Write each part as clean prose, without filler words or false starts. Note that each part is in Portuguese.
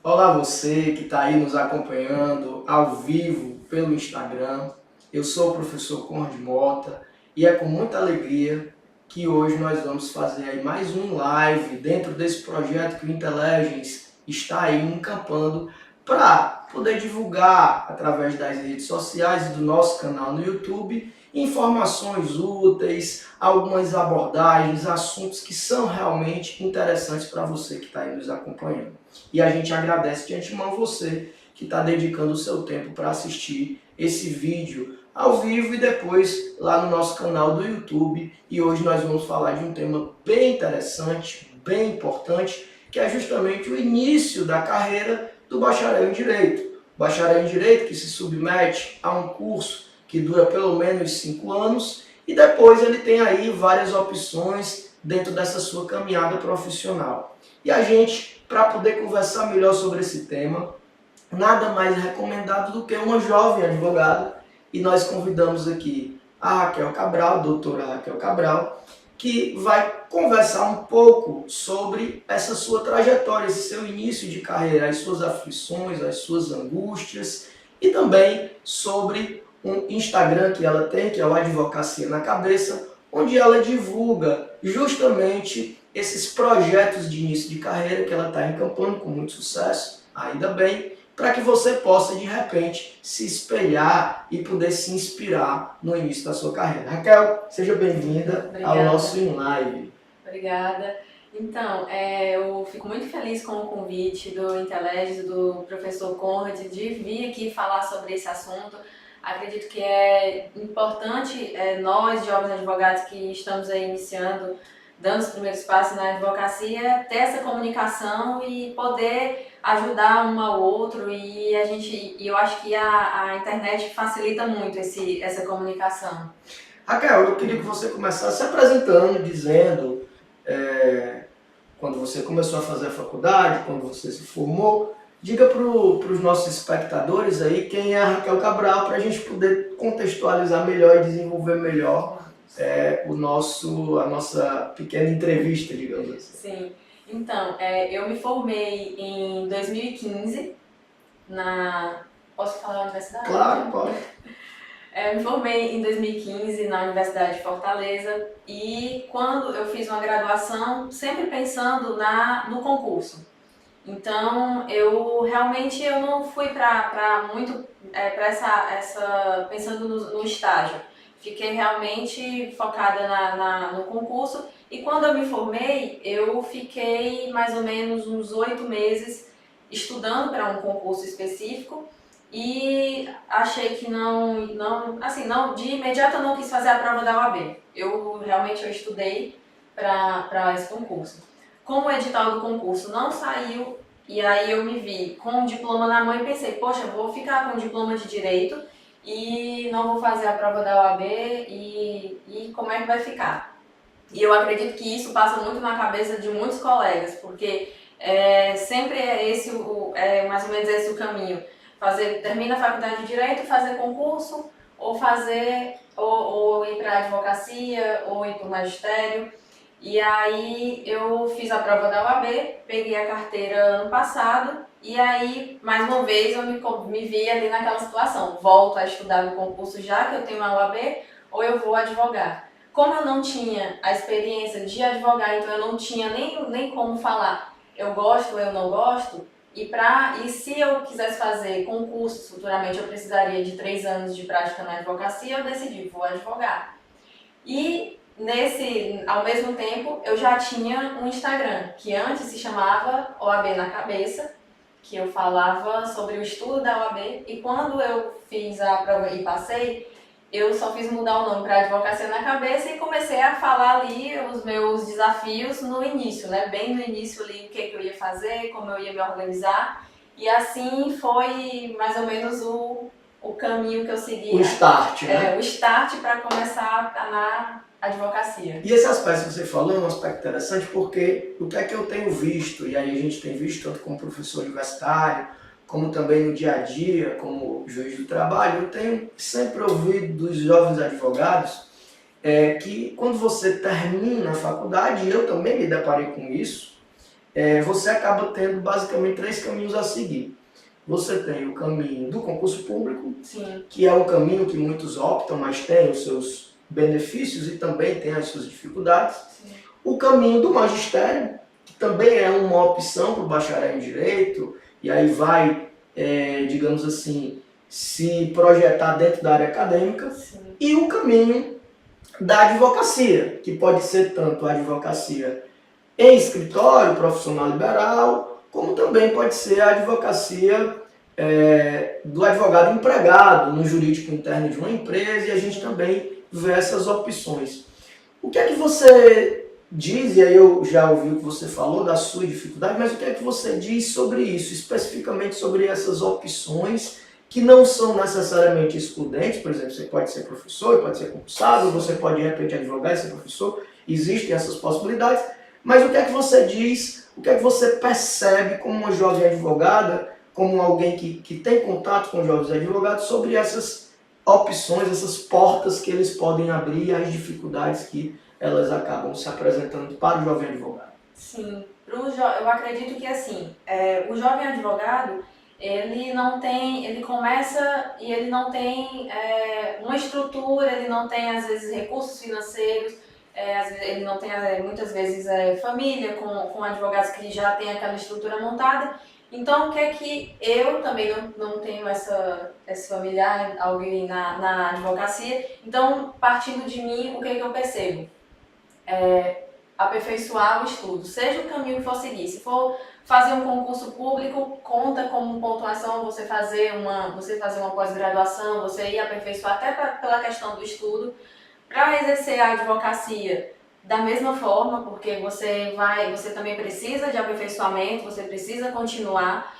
Olá você que está aí nos acompanhando ao vivo pelo Instagram. Eu sou o professor Conrad Mota e é com muita alegria que hoje nós vamos fazer aí mais um live dentro desse projeto que o Intelligence está aí encampando para poder divulgar através das redes sociais e do nosso canal no YouTube informações úteis, algumas abordagens, assuntos que são realmente interessantes para você que está aí nos acompanhando. E a gente agradece de antemão você que está dedicando o seu tempo para assistir esse vídeo ao vivo e depois lá no nosso canal do YouTube. E hoje nós vamos falar de um tema bem interessante, bem importante, que é justamente o início da carreira do bacharel em Direito. Bacharel em Direito que se submete a um curso que dura pelo menos 5 anos e depois ele tem aí várias opções dentro dessa sua caminhada profissional. E a gente, para poder conversar melhor sobre esse tema, nada mais recomendado do que uma jovem advogada, e nós convidamos aqui a Raquel Cabral, doutora Raquel Cabral, que vai conversar um pouco sobre essa sua trajetória, esse seu início de carreira, as suas aflições, as suas angústias, e também sobre um Instagram que ela tem, que é o Advocacia na Cabeça, onde ela divulga justamente esses projetos de início de carreira que ela está encampando com muito sucesso, ainda bem, para que você possa, de repente, se espelhar e poder se inspirar no início da sua carreira. Raquel, seja bem-vinda ao nosso InLive. Obrigada. Então, eu fico muito feliz com o convite do Intelligence, do professor Conrad, de vir aqui falar sobre esse assunto. Acredito que é importante nós, jovens advogados que estamos aí iniciando, dando os primeiros passos na advocacia, ter essa comunicação e poder ajudar um ao outro, e eu acho que a internet facilita muito essa comunicação. Raquel, eu queria que você começasse se apresentando, dizendo quando você começou a fazer a faculdade, quando você se formou. Diga para os nossos espectadores aí quem é a Raquel Cabral, para a gente poder contextualizar melhor e desenvolver melhor a nossa pequena entrevista, digamos assim. Sim. Então, eu me formei em 2015 Posso falar a universidade? Claro, pode. Eu me formei em 2015 na Universidade de Fortaleza, e quando eu fiz uma graduação, sempre pensando no concurso. Então, eu não fui para muito pensando no estágio. Fiquei realmente focada no concurso, e quando eu me formei, eu fiquei mais ou menos uns 8 meses estudando para um concurso específico, e achei que de imediato eu não quis fazer a prova da OAB. Eu estudei para esse concurso. Como o edital do concurso não saiu, e aí eu me vi com o diploma na mão e pensei, poxa, eu vou ficar com o diploma de Direito e não vou fazer a prova da OAB, e como é que vai ficar? E eu acredito que isso passa muito na cabeça de muitos colegas, porque sempre mais ou menos esse o caminho. Termina a faculdade de Direito, fazer concurso, ou ir para a advocacia, ou ir para o magistério. E aí eu fiz a prova da OAB, peguei a carteira ano passado, e aí, mais uma vez, eu me vi ali naquela situação. Volto a estudar no concurso já que eu tenho a OAB, ou eu vou advogar. Como eu não tinha a experiência de advogar, então eu não tinha nem como falar eu gosto ou eu não gosto, e se eu quisesse fazer concurso futuramente, eu precisaria de 3 anos de prática na advocacia, eu decidi, vou advogar. E ao mesmo tempo, eu já tinha um Instagram, que antes se chamava OAB na Cabeça, que eu falava sobre o estudo da OAB, e quando eu fiz a prova e passei, eu só fiz mudar o nome para Advocacia na Cabeça e comecei a falar ali os meus desafios no início, né? Bem no início ali, o que eu ia fazer, como eu ia me organizar, e assim foi mais ou menos o caminho que eu segui. O start, né? O start para começar na advocacia. E esse aspecto que você falou é um aspecto interessante, porque o que é que eu tenho visto, e aí a gente tem visto tanto como professor universitário, como também no dia a dia, como juiz do trabalho, eu tenho sempre ouvido dos jovens advogados que quando você termina a faculdade, e eu também me deparei com isso, você acaba tendo basicamente três caminhos a seguir. Você tem o caminho do concurso público, Sim. que é um caminho que muitos optam, mas tem os seus benefícios e também tem as suas dificuldades. Sim. O caminho do magistério, que também é uma opção para o bacharel em Direito, e aí vai, digamos assim, se projetar dentro da área acadêmica. Sim. E o caminho da advocacia, que pode ser tanto a advocacia em escritório, profissional liberal, como também pode ser a advocacia do advogado empregado no jurídico interno de uma empresa, e a gente também vê essas opções. O que é que você diz, e aí eu já ouvi o que você falou da sua dificuldade, mas o que é que você diz sobre isso, especificamente sobre essas opções que não são necessariamente excludentes? Por exemplo, você pode ser professor, pode ser concursado, você pode de repente advogar e ser professor, existem essas possibilidades, mas o que é que você diz, o que é que você percebe como uma jovem advogada, como alguém que tem contato com jovens advogados, sobre essas opções, essas portas que eles podem abrir, as dificuldades que elas acabam se apresentando para o jovem advogado? Sim, eu acredito que assim, o jovem advogado, ele começa e ele não tem uma estrutura, ele não tem às vezes recursos financeiros, às vezes, ele não tem muitas vezes família com advogados que já tem aquela estrutura montada. Então, o que é que eu também não tenho esse familiar, alguém na advocacia, então partindo de mim, o que é que eu percebo? Aperfeiçoar o estudo, seja o caminho que for seguir. Se for fazer um concurso público, conta como pontuação você fazer uma pós-graduação, você ir aperfeiçoar até pela questão do estudo. Para exercer a advocacia da mesma forma, porque você também precisa de aperfeiçoamento, você precisa continuar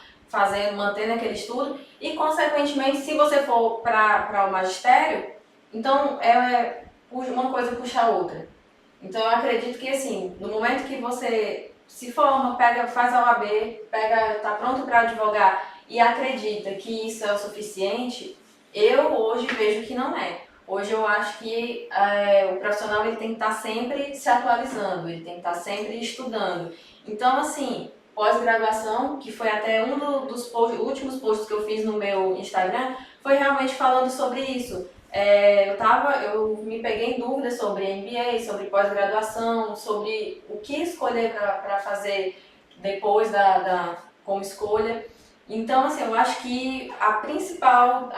mantendo aquele estudo, e consequentemente, se você for para o magistério, então uma coisa puxa a outra. Então eu acredito que assim, no momento que você se forma, faz a OAB, está pronto para advogar e acredita que isso é o suficiente, eu hoje vejo que não é. Hoje eu acho que o profissional ele tem que estar sempre se atualizando, ele tem que estar sempre estudando. Então assim, pós-graduação, que foi até dos últimos posts que eu fiz no meu Instagram, foi realmente falando sobre isso. Eu me peguei em dúvidas sobre MBA, sobre pós-graduação, sobre o que escolher para fazer depois como escolha. Então, assim, eu acho que a principal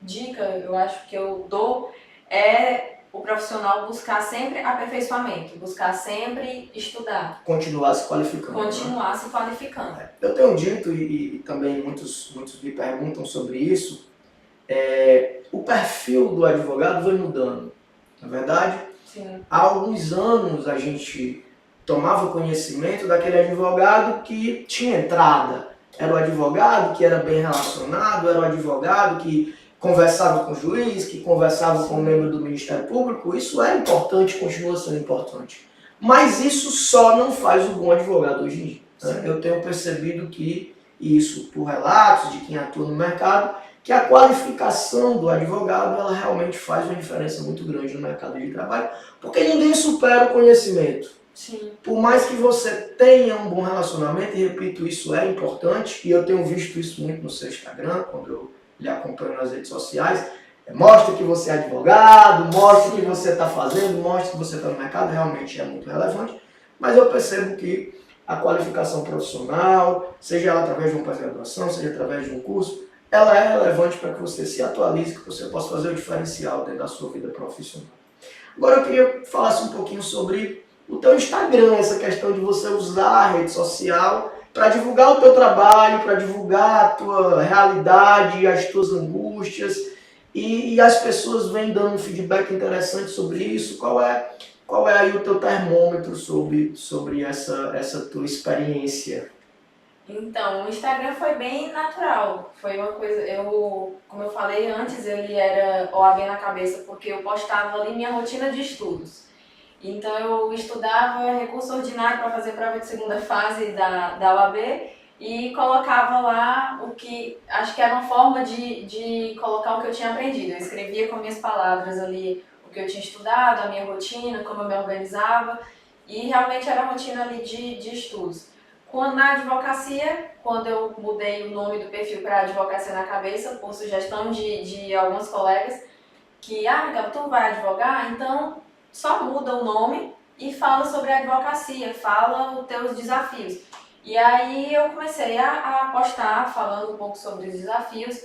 dica, eu acho que eu dou, é o profissional buscar sempre aperfeiçoamento, buscar sempre estudar. Continuar se qualificando. Continuar se qualificando. Eu tenho dito, e também muitos me perguntam sobre isso, o perfil do advogado vai mudando, na verdade? Sim. Há alguns anos a gente tomava conhecimento daquele advogado que tinha entrada. Era o advogado que era bem relacionado, era o advogado que conversava com o juiz, que conversava com o membro do Ministério Público. Isso é importante, continua sendo importante. Mas isso só não faz o bom advogado hoje em dia. Né? Eu tenho percebido que isso, por relatos de quem atua no mercado, que a qualificação do advogado ela realmente faz uma diferença muito grande no mercado de trabalho, porque ninguém supera o conhecimento. Sim. Por mais que você tenha um bom relacionamento, e repito, isso é importante, e eu tenho visto isso muito no seu Instagram, quando eu lhe acompanho nas redes sociais, mostra que você é advogado, mostra o que você está fazendo, mostra que você está no mercado, realmente é muito relevante, mas eu percebo que a qualificação profissional, seja ela através de uma pós-graduação, seja através de um curso, ela é relevante para que você se atualize, que você possa fazer o diferencial dentro da sua vida profissional. Agora eu queria que falasse um pouquinho sobre o teu Instagram, essa questão de você usar a rede social para divulgar o teu trabalho, para divulgar a tua realidade, as tuas angústias, e as pessoas vêm dando um feedback interessante sobre isso. Qual é aí o teu termômetro sobre essa tua experiência? Então, o Instagram foi bem natural. Foi uma coisa, como eu falei antes, ele era OAB na cabeça, porque eu postava ali minha rotina de estudos. Então, eu estudava recurso ordinário para fazer prova de segunda fase da OAB e colocava lá o que, acho que era uma forma de colocar o que eu tinha aprendido. Eu escrevia com minhas palavras ali o que eu tinha estudado, a minha rotina, como eu me organizava. E realmente era a rotina ali de estudos. Na advocacia, quando eu mudei o nome do perfil para Advocacia na Cabeça, por sugestão de alguns colegas, que, Miguel, tu vai advogar? Então só muda o nome e fala sobre a advocacia, fala os teus desafios. E aí eu comecei a postar, falando um pouco sobre os desafios,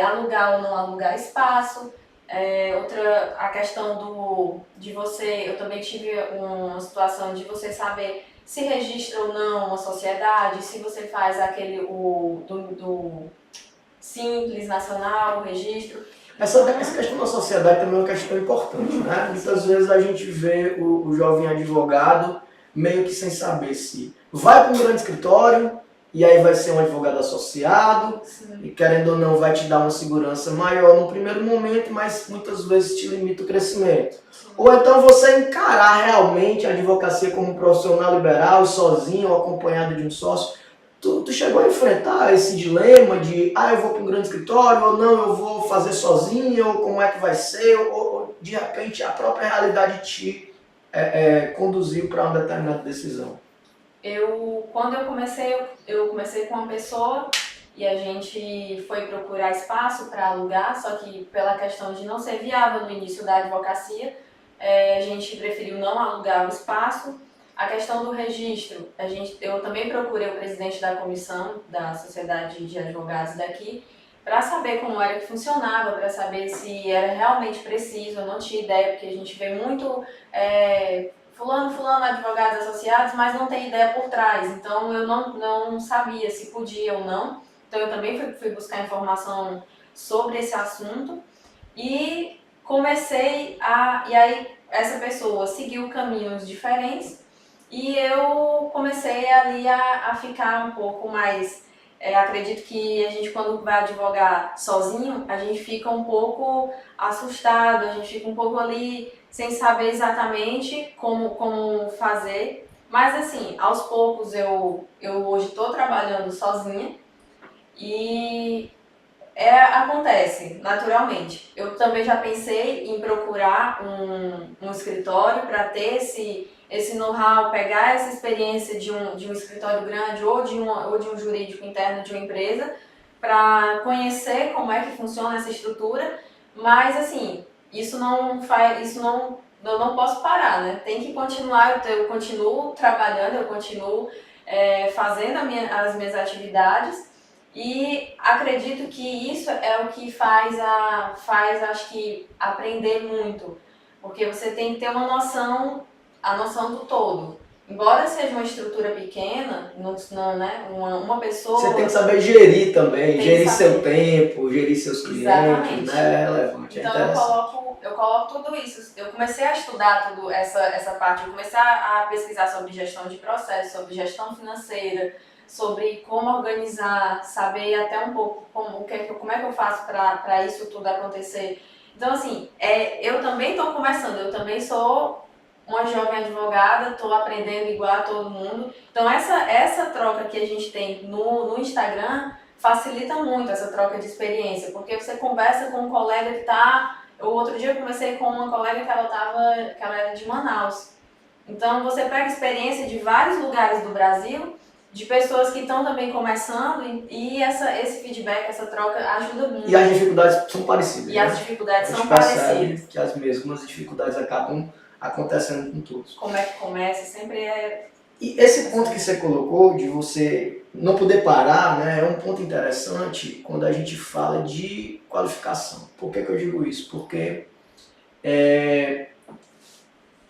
alugar ou não alugar espaço, a questão de você, eu também tive uma situação de você saber se registra ou não uma sociedade, se você faz do Simples Nacional, o registro. Essa questão da sociedade também é uma questão importante, né? Muitas vezes a gente vê o jovem advogado meio que sem saber se vai para um grande escritório e aí vai ser um advogado associado. Sim. E querendo ou não vai te dar uma segurança maior no primeiro momento, mas muitas vezes te limita o crescimento. Sim. Ou então você encarar realmente a advocacia como um profissional liberal, sozinho ou acompanhado de um sócio. Tu chegou a enfrentar esse dilema de eu vou para um grande escritório, ou não, eu vou fazer sozinho, ou como é que vai ser, ou de repente a própria realidade te conduziu para uma determinada decisão? Quando eu comecei com uma pessoa e a gente foi procurar espaço para alugar, só que pela questão de não ser viável no início da advocacia, a gente preferiu não alugar o espaço. A questão do registro, eu também procurei o presidente da comissão da Sociedade de Advogados daqui para saber como era que funcionava, para saber se era realmente preciso. Eu não tinha ideia, porque a gente vê muito fulano, advogados associados, mas não tem ideia por trás. Então eu não sabia se podia ou não. Então eu também fui buscar informação sobre esse assunto e e aí essa pessoa seguiu caminhos diferentes. E eu comecei ali a ficar um pouco mais... acredito que a gente, quando vai advogar sozinho, a gente fica um pouco assustado, a gente fica um pouco ali sem saber exatamente como fazer. Mas assim, aos poucos eu hoje estou trabalhando sozinha e acontece naturalmente. Eu também já pensei em procurar um escritório para ter esse know-how, pegar essa experiência de um escritório grande ou de um jurídico interno de uma empresa para conhecer como é que funciona essa estrutura, mas assim, eu não posso parar, né? Tem que continuar, eu continuo trabalhando, eu continuo fazendo as minhas atividades e acredito que isso é o que faz acho que, aprender muito, porque você tem que ter a noção do todo. Embora seja uma estrutura pequena, né, uma pessoa... Você tem que saber gerir também, gerir seu tempo, gerir seus clientes. Exatamente. Né? É relevante. Então eu coloco tudo isso. Eu comecei a estudar essa parte, eu comecei a pesquisar sobre gestão de processo, sobre gestão financeira, sobre como organizar, saber até um pouco como é que eu faço para isso tudo acontecer. Então assim, eu também estou começando, eu também sou uma jovem advogada, estou aprendendo igual a todo mundo. Então essa troca que a gente tem no Instagram facilita muito essa troca de experiência, porque você conversa com um colega que está... O outro dia eu conversei com uma colega que ela era de Manaus. Então você pega experiência de vários lugares do Brasil, de pessoas que estão também começando e esse feedback, essa troca ajuda muito. E as dificuldades são parecidas. E as dificuldades são parecidas. Que as mesmas dificuldades acabam acontecendo com todos. Como é que começa, sempre é... E esse ponto que você colocou, de você não poder parar, né, é um ponto interessante quando a gente fala de qualificação. Por que eu digo isso? Porque é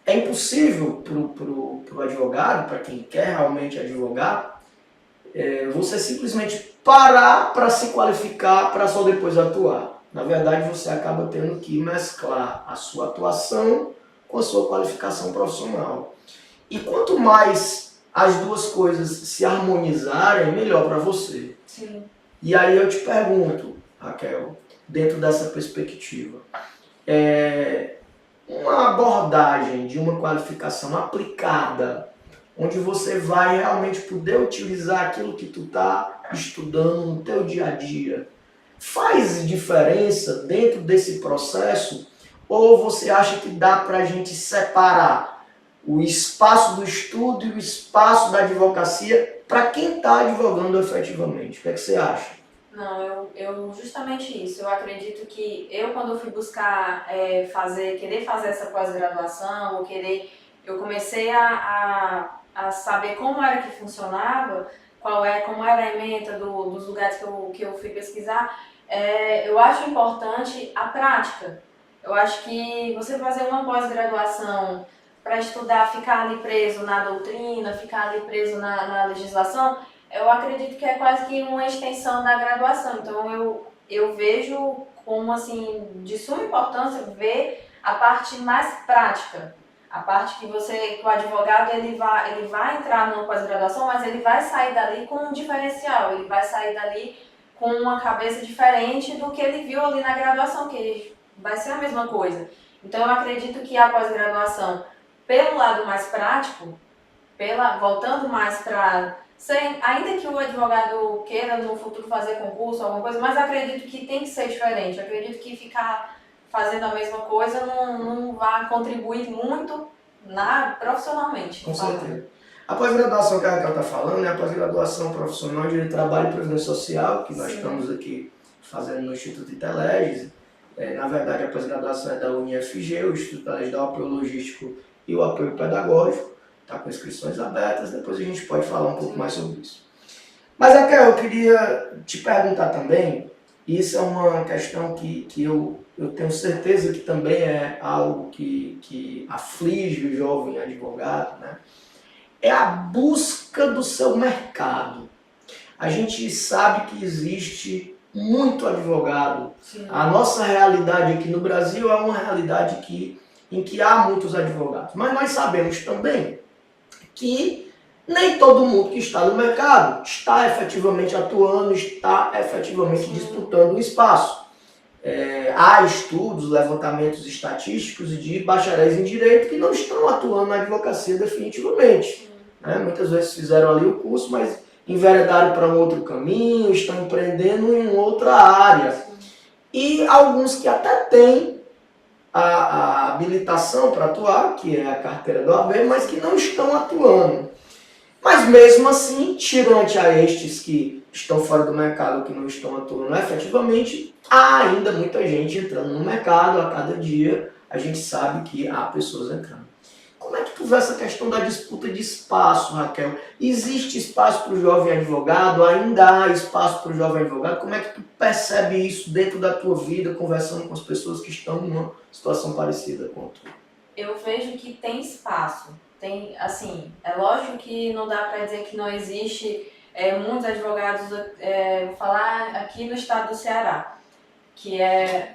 impossível para o advogado, para quem quer realmente advogar, você simplesmente parar para se qualificar para só depois atuar. Na verdade, você acaba tendo que mesclar a sua atuação com a sua qualificação profissional. E quanto mais as duas coisas se harmonizarem, melhor para você. Sim. E aí eu te pergunto, Raquel, dentro dessa perspectiva, uma abordagem de uma qualificação aplicada, onde você vai realmente poder utilizar aquilo que tu está estudando no teu dia a dia, faz diferença dentro desse processo? Ou você acha que dá para a gente separar o espaço do estudo e o espaço da advocacia para quem está advogando efetivamente. O que é que você acha? Não, eu justamente isso. Eu acredito que quando eu fui buscar querer fazer essa pós-graduação, eu comecei a saber como era que funcionava, como era a ementa dos lugares que eu fui pesquisar. Eu acho importante a prática. Eu acho que você fazer uma pós-graduação para estudar, ficar ali preso na doutrina, ficar ali preso na legislação, eu acredito que é quase que uma extensão da graduação. Então eu vejo como assim de suma importância ver a parte mais prática, a parte que o advogado ele vai entrar numa pós-graduação, mas ele vai sair dali com um diferencial, ele vai sair dali com uma cabeça diferente do que ele viu ali na graduação, que vai ser a mesma coisa. Então eu acredito que a pós-graduação, pelo lado mais prático, voltando mais para ainda que o advogado queira no futuro fazer concurso, alguma coisa, mas acredito que tem que ser diferente. Acredito que ficar fazendo a mesma coisa não vai contribuir muito profissionalmente. Com certeza. A pós-graduação que a Raquel está falando é a pós-graduação profissional de trabalho e previdência social, que nós estamos aqui fazendo no Instituto Interleges. Na verdade, a pós-graduação é da UniFG, o Instituto Interleges dá o apoio logístico e o apoio pedagógico. Está com inscrições abertas, depois a gente pode falar um pouco mais sobre isso. Mas, Raquel, eu queria te perguntar também, e isso é uma questão que eu tenho certeza que também é algo que aflige o jovem advogado, né? É a busca do seu mercado. A gente sabe que existe muito advogado. Sim. A nossa realidade aqui no Brasil é uma realidade em que há muitos advogados. Mas nós sabemos também que nem todo mundo que está no mercado está efetivamente atuando, está efetivamente disputando o espaço. Há estudos, levantamentos estatísticos de bacharéis em direito que não estão atuando na advocacia definitivamente. Muitas vezes fizeram ali o curso, mas enveredaram para um outro caminho, estão empreendendo em outra área. E alguns que até têm a habilitação para atuar, que é a carteira do AB, mas que não estão atuando. Mas mesmo assim, tirante a estes que estão fora do mercado, que não estão atuando efetivamente, há ainda muita gente entrando no mercado. A cada dia a gente sabe que há pessoas entrando. Como é que tu vê essa questão da disputa de espaço, Raquel? Existe espaço para o jovem advogado? Ainda há espaço para o jovem advogado? Como é que tu percebe isso dentro da tua vida, conversando com as pessoas que estão numa situação parecida com a tua? Eu vejo que tem espaço. Tem, assim, é lógico que não dá para dizer que não existe muitos advogados, vou falar aqui no estado do Ceará, que é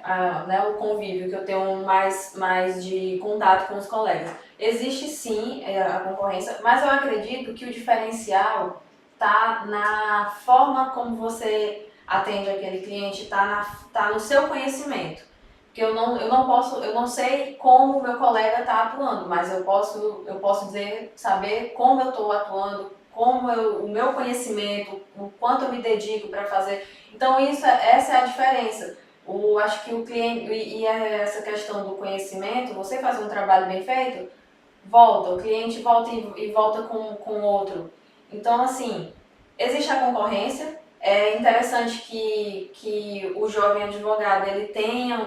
o convívio que eu tenho mais de contato com os colegas. Existe sim a concorrência, mas eu acredito que o diferencial está na forma como você atende aquele cliente, tá no seu conhecimento. Porque eu não sei como o meu colega está atuando, mas eu posso saber como eu estou atuando, o meu conhecimento, o quanto eu me dedico para fazer. Então essa é a diferença. Acho que o cliente, e essa questão do conhecimento, você fazer um trabalho bem feito, o cliente volta e volta com outro. Então, assim, existe a concorrência. É interessante que o jovem advogado ele tenha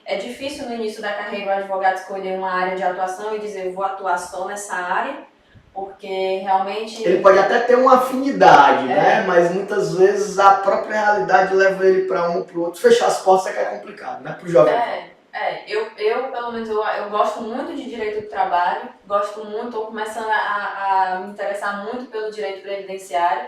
É difícil no início da carreira o advogado escolher uma área de atuação e dizer, eu vou atuar só nessa área, porque realmente... Ele pode até ter uma afinidade, né? Mas muitas vezes a própria realidade leva ele para um ou para o outro. Fechar as portas é que é complicado, né? Para o jovem. Eu pelo menos, eu gosto muito de direito do trabalho, estou começando a me interessar muito pelo direito previdenciário,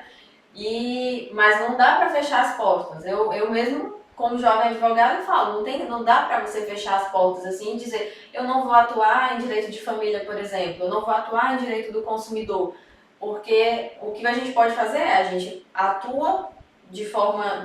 mas não dá para fechar as portas. Eu mesmo, como jovem advogado, falo, não dá para você fechar as portas assim e dizer, eu não vou atuar em direito de família, por exemplo, eu não vou atuar em direito do consumidor, porque o que a gente pode fazer a gente atua de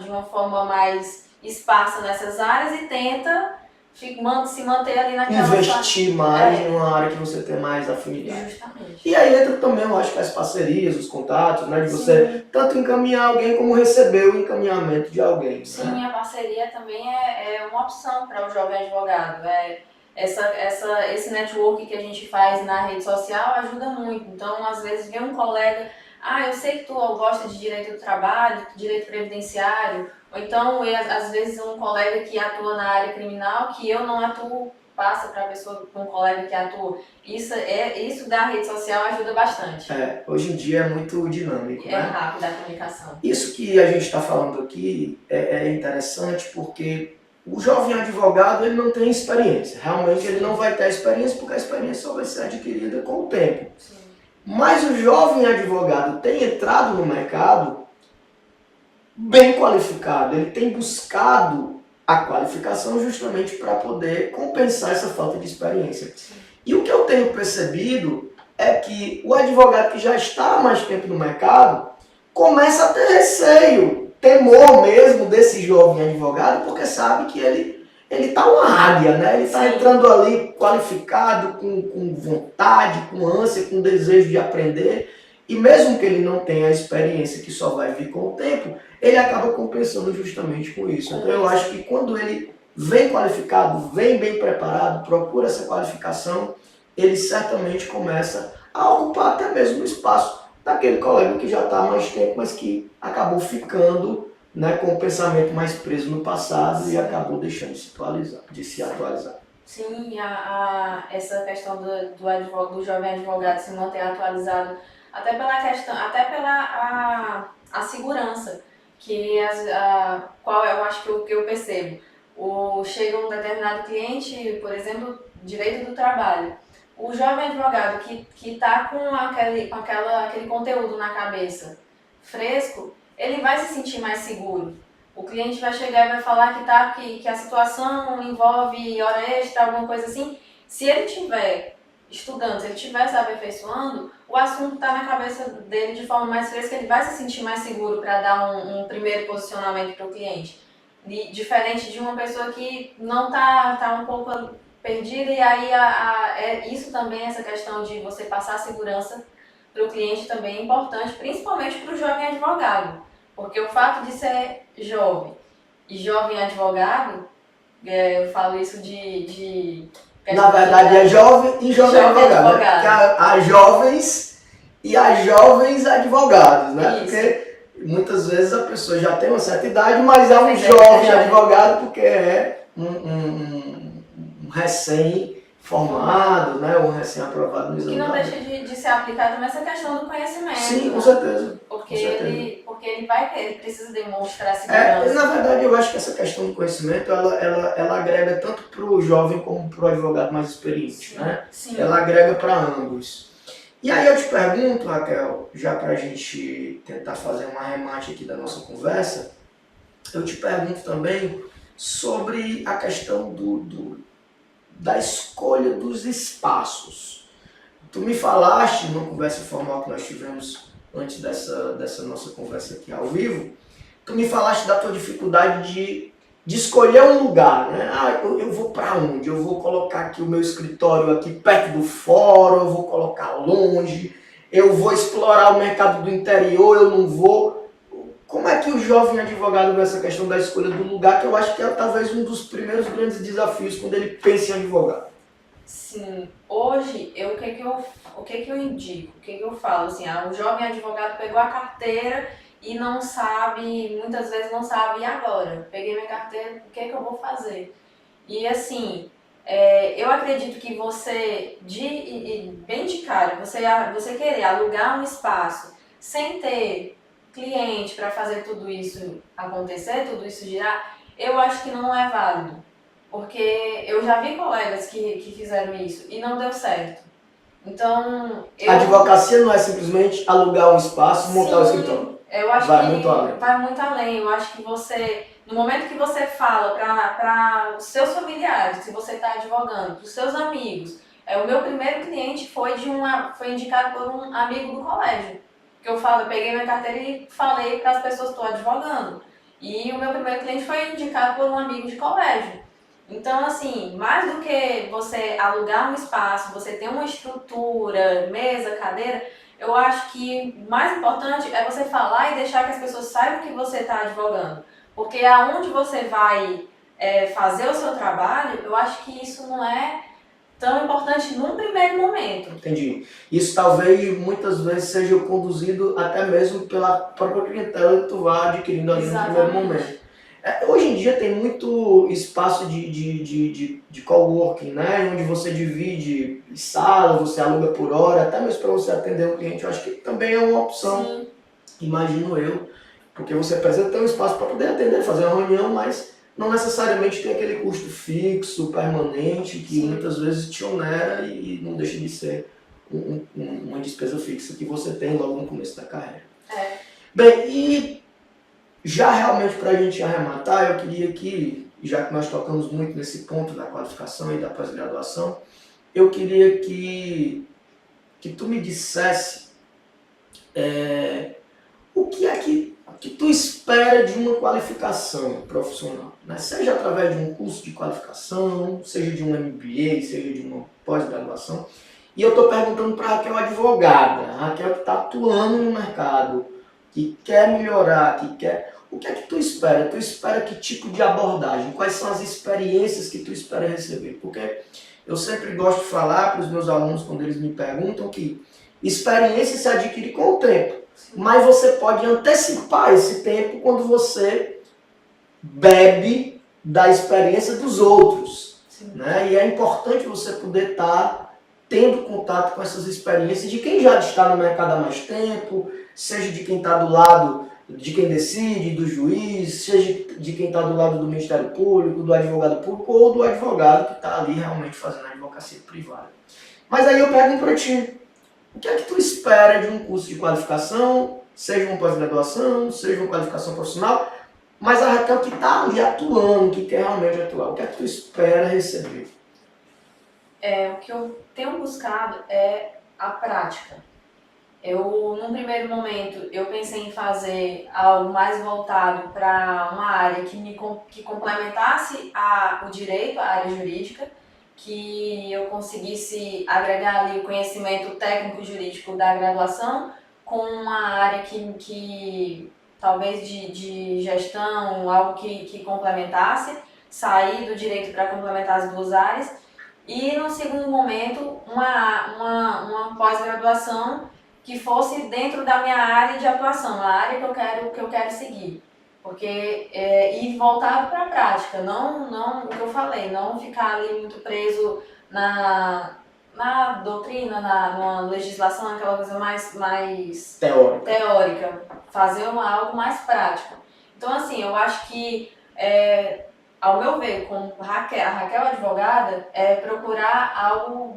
uma forma mais esparsa nessas áreas e tenta se manter ali naquela... Investir mais numa área que você tem mais afinidade. Justamente. E aí entra também, eu acho que as parcerias, os contatos, né? De você tanto encaminhar alguém como receber o encaminhamento de alguém. Sim, né? A parceria também é uma opção para o jovem advogado. Esse network que a gente faz na rede social ajuda muito. Então, às vezes, vem um colega, eu sei que tu gosta de direito do trabalho, direito previdenciário, ou então, às vezes, um colega que atua na área criminal, que eu não atuo, passa para a pessoa, para um colega que atua. Isso da rede social ajuda bastante. Hoje em dia é muito dinâmico, É rápido a comunicação. Isso que a gente está falando aqui é interessante porque o jovem advogado ele não tem experiência. Realmente ele não vai ter experiência porque a experiência só vai ser adquirida com o tempo. Sim. Mas o jovem advogado tem entrado no mercado bem qualificado. Ele tem buscado a qualificação justamente para poder compensar essa falta de experiência. Sim. E o que eu tenho percebido é que o advogado que já está há mais tempo no mercado começa a ter receio, temor mesmo desse jovem advogado, porque sabe que ele está uma águia, né? Ele está entrando ali qualificado, com vontade, com ânsia, com desejo de aprender. E mesmo que ele não tenha a experiência que só vai vir com o tempo, ele acaba compensando justamente com isso. Então eu acho que quando ele vem qualificado, vem bem preparado, procura essa qualificação, ele certamente começa a ocupar até mesmo o espaço daquele colega que já está há mais tempo, mas que acabou ficando, né, com o pensamento mais preso no passado e acabou deixando de se atualizar. Sim, essa questão do jovem advogado se manter atualizado, até pela a segurança, qual eu acho que eu percebo. Chega um determinado cliente, por exemplo, direito do trabalho. O jovem advogado que está com aquele conteúdo na cabeça fresco, ele vai se sentir mais seguro. O cliente vai chegar e vai falar que a situação envolve hora extra, alguma coisa assim. Se ele estiver estudando, se ele estiver se aperfeiçoando, o assunto está na cabeça dele de forma mais fresca, ele vai se sentir mais seguro para dar um primeiro posicionamento para o cliente. Diferente de uma pessoa que não tá um pouco perdida, e aí isso também, essa questão de você passar segurança para o cliente também é importante, principalmente para o jovem advogado, porque o fato de ser jovem e jovem advogado, eu falo isso na verdade é jovem e jovem advogado. Né? Há jovens e há jovens advogados, né? Isso. Porque muitas vezes a pessoa já tem uma certa idade, mas é um jovem advogado porque é um recém-formado, né? Um recém-aprovado no exame. Que não deixa de ser aplicado também essa questão do conhecimento. Sim, com certeza. Porque ele precisa demonstrar segurança. Na verdade, eu acho que essa questão do conhecimento, ela agrega tanto para o jovem como para o advogado mais experiente, sim, né? Sim. Ela agrega para ambos. E aí eu te pergunto, Raquel, já para a gente tentar fazer um arremate aqui da nossa conversa, eu te pergunto também sobre a questão da escolha dos espaços. Tu me falaste numa conversa informal que nós tivemos antes dessa nossa conversa aqui ao vivo, tu me falaste da tua dificuldade de escolher um lugar, né? Eu vou para onde? Eu vou colocar aqui o meu escritório aqui perto do fórum, eu vou colocar longe, eu vou explorar o mercado do interior, eu não vou. Como é que o jovem advogado vê essa questão da escolha do lugar, que eu acho que é talvez um dos primeiros grandes desafios quando ele pensa em advogado? Sim, hoje, o que eu indico, o que eu falo, assim, o jovem advogado pegou a carteira e não sabe, muitas vezes não sabe, e agora? Peguei minha carteira, o que eu vou fazer? E assim, eu acredito que você, bem de cara, você querer alugar um espaço sem ter cliente para fazer tudo isso acontecer, tudo isso girar, eu acho que não é válido. Porque eu já vi colegas que fizeram isso e não deu certo. Então, A advocacia não é simplesmente alugar um espaço, montar um escritório. Eu acho vai que muito além. Vai muito além. Eu acho que você, no momento que você fala para os seus familiares, se você está advogando, para os seus amigos, o meu primeiro cliente foi indicado por um amigo do colégio. Que eu peguei minha carteira e falei para as pessoas que estou advogando. E o meu primeiro cliente foi indicado por um amigo de colégio. Então, assim, mais do que você alugar um espaço, você ter uma estrutura, mesa, cadeira, eu acho que mais importante é você falar e deixar que as pessoas saibam que você está advogando. Porque aonde você vai fazer o seu trabalho, eu acho que isso não é tão importante num primeiro momento. Entendi. Isso talvez muitas vezes seja conduzido até mesmo pela própria clientela que tu vai adquirindo ali no primeiro momento. Hoje em dia tem muito espaço de coworking, né? Onde você divide sala, você aluga por hora, até mesmo para você atender um cliente. Eu acho que também é uma opção, Sim. Imagino eu, porque você precisa ter um espaço para poder atender, fazer uma reunião, mas não necessariamente tem aquele custo fixo, permanente, que Sim. muitas vezes te onera e não deixa de ser uma despesa fixa que você tem logo no começo da carreira. Bem, e já realmente para a gente arrematar, eu queria que, já que nós tocamos muito nesse ponto da qualificação e da pós-graduação, eu queria que tu me dissesse o que é que tu espera de uma qualificação profissional, né? Seja através de um curso de qualificação, seja de um MBA, seja de uma pós-graduação. E eu estou perguntando para a Raquel advogada, a Raquel que está atuando no mercado, que quer melhorar, que quer... O que é que tu espera? Tu espera que tipo de abordagem? Quais são as experiências que tu espera receber? Porque eu sempre gosto de falar para os meus alunos, quando eles me perguntam, que experiência se adquire com o tempo. Mas você pode antecipar esse tempo quando você bebe da experiência dos outros. Né? E é importante você poder estar tendo contato com essas experiências de quem já está no mercado há mais tempo, seja de quem está do lado de quem decide, do juiz, seja de quem está do lado do Ministério Público, do advogado público ou do advogado que está ali realmente fazendo a advocacia privada. Mas aí eu pergunto para ti, o que é que tu espera de um curso de qualificação, seja uma pós-graduação, seja uma qualificação profissional, mas a Raquel que está ali atuando, que quer realmente atuar, o que é que tu espera receber? O que eu tenho buscado é a prática. Num primeiro momento, eu pensei em fazer algo mais voltado para uma área que complementasse o direito, a área jurídica, que eu conseguisse agregar ali o conhecimento técnico-jurídico da graduação com uma área que talvez de gestão, algo que complementasse, sair do direito para complementar as duas áreas. E, no segundo momento, uma pós-graduação que fosse dentro da minha área de atuação, a área que eu quero seguir. Porque ir voltado para a prática, não o que eu falei, não ficar ali muito preso na doutrina, na legislação, aquela coisa mais teórica, fazer algo mais prático. Então, assim, eu acho que, ao meu ver, com a Raquel advogada, procurar algo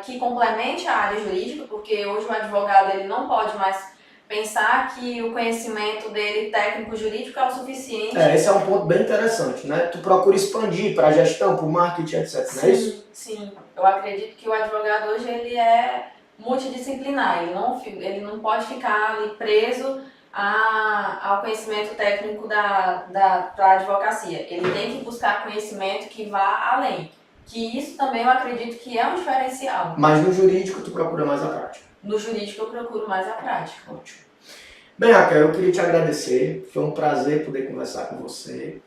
que complemente a área jurídica, porque hoje o advogado ele não pode mais pensar que o conhecimento dele técnico-jurídico é o suficiente. Esse é um ponto bem interessante, né? Tu procura expandir para a gestão, para o marketing, etc. Sim, não é isso? Sim. Eu acredito que o advogado hoje ele é multidisciplinar, ele não pode ficar ali preso ao conhecimento técnico da advocacia. Ele tem que buscar conhecimento que vá além. Que isso também eu acredito que é um diferencial. Mas no jurídico tu procura mais a prática? No jurídico eu procuro mais a prática. Ótimo. Bem, Raquel, eu queria te agradecer. Foi um prazer poder conversar com você.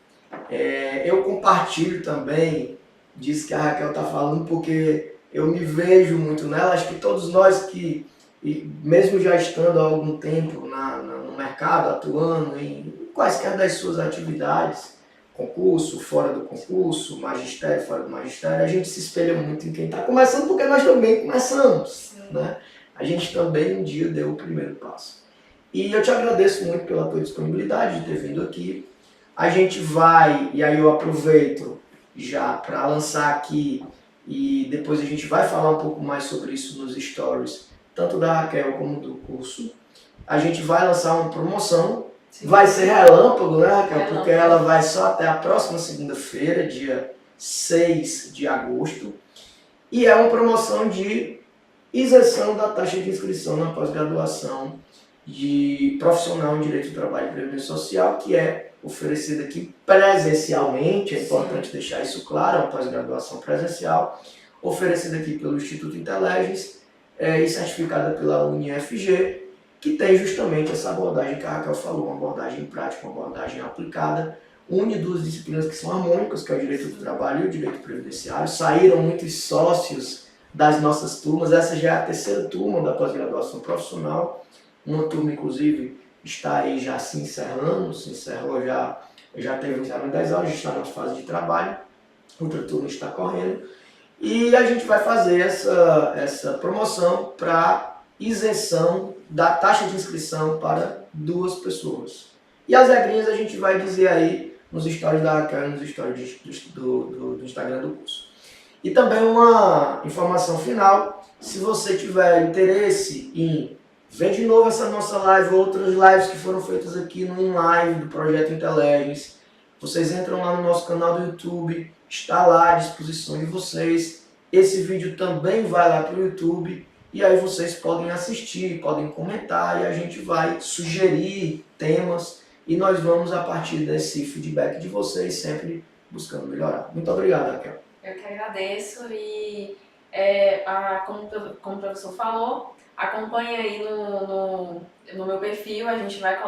Eu compartilho também disso que a Raquel está falando, porque eu me vejo muito nela. Acho que todos nós que, mesmo já estando há algum tempo no mercado, atuando em quaisquer das suas atividades, concurso, fora do concurso, magistério, fora do magistério, a gente se espelha muito em quem está começando, porque nós também começamos, né? A gente também um dia deu o primeiro passo. E eu te agradeço muito pela tua disponibilidade de ter vindo aqui. A gente vai, e aí eu aproveito já para lançar aqui, e depois a gente vai falar um pouco mais sobre isso nos stories, tanto da Raquel como do curso. A gente vai lançar uma promoção. Sim. Vai ser relâmpago, né, Raquel? Porque ela vai só até a próxima segunda-feira, dia 6 de agosto. E é uma promoção de isenção da taxa de inscrição na pós-graduação de profissional em Direito do Trabalho e Previdência Social, que é oferecida aqui presencialmente, é importante deixar isso claro, é uma pós-graduação presencial, oferecida aqui pelo Instituto Inteligence e certificada pela UniFG, que tem justamente essa abordagem que a Raquel falou, uma abordagem prática, uma abordagem aplicada, une duas disciplinas que são harmônicas, que é o direito do trabalho e o direito previdenciário. Saíram muitos sócios das nossas turmas, essa já é a terceira turma da pós-graduação profissional, uma turma inclusive está aí já se encerrou já teve inicialmente 10 aulas, já está na fase de trabalho, outra turma está correndo, e a gente vai fazer essa promoção para isenção da taxa de inscrição para 2 pessoas. E as regrinhas a gente vai dizer aí nos stories da Raquel, nos stories do Instagram do curso. E também uma informação final, se você tiver interesse em ver de novo essa nossa live, outras lives que foram feitas aqui no InLive do Projeto Inteligence, vocês entram lá no nosso canal do YouTube, está lá à disposição de vocês. Esse vídeo também vai lá para o YouTube e aí vocês podem assistir, podem comentar e a gente vai sugerir temas e nós vamos, a partir desse feedback de vocês, sempre buscando melhorar. Muito obrigado, Raquel. Eu que agradeço e, como o professor falou, acompanhe aí no meu perfil, a gente vai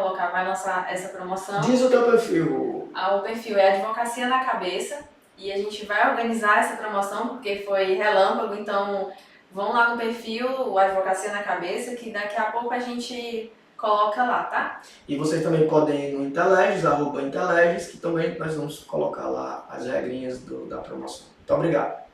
lançar essa promoção. Diz o teu perfil. O perfil é Advocacia na Cabeça e a gente vai organizar essa promoção porque foi relâmpago, então vão lá no perfil, o Advocacia na Cabeça, que daqui a pouco a gente coloca lá, tá? E vocês também podem ir no Inteligence, @Inteligence, que também nós vamos colocar lá as regrinhas da promoção. Muito obrigado.